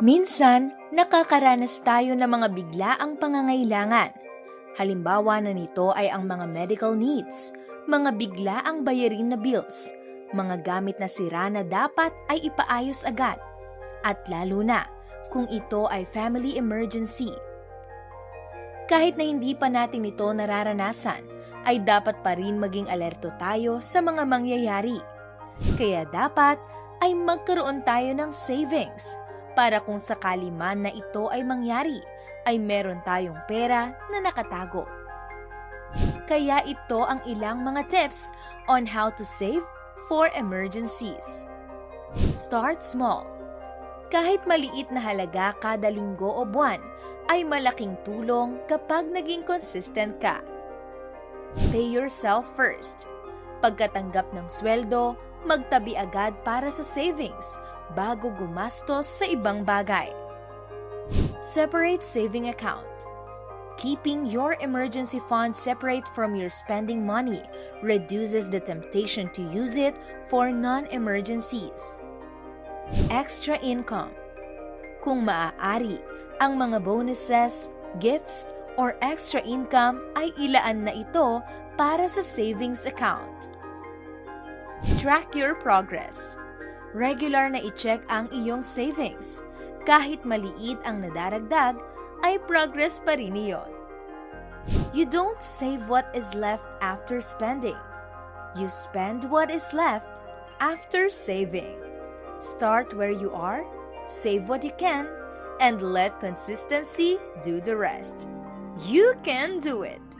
Minsan, nakakaranas tayo ng mga biglaang pangangailangan. Halimbawa na nito ay ang mga medical needs, mga biglaang bayarin na bills, mga gamit na sira na dapat ay ipaayos agad, at lalo na kung ito ay family emergency. Kahit na hindi pa natin ito nararanasan, ay dapat pa rin maging alerto tayo sa mga mangyayari. Kaya dapat ay magkaroon tayo ng savings para kung sakali man na ito ay mangyari, ay meron tayong pera na nakatago. Kaya ito ang ilang mga tips on how to save for emergencies. Start small. Kahit maliit na halaga kada linggo o buwan, ay malaking tulong kapag naging consistent ka. Pay yourself first. Pagkatanggap ng sweldo, magtabi agad para sa savings bago gumastos sa ibang bagay. Separate saving account. Keeping your emergency fund separate from your spending money reduces the temptation to use it for non-emergencies. Extra income. Kung maaari, ang mga bonuses, gifts, or extra income ay ilaan na ito para sa savings account. Track your progress. Regular na i-check ang iyong savings. Kahit maliit ang nadaragdag, ay progress pa rin iyon. You don't save what is left after spending. You spend what is left after saving. Start where you are, save what you can, and let consistency do the rest. You can do it!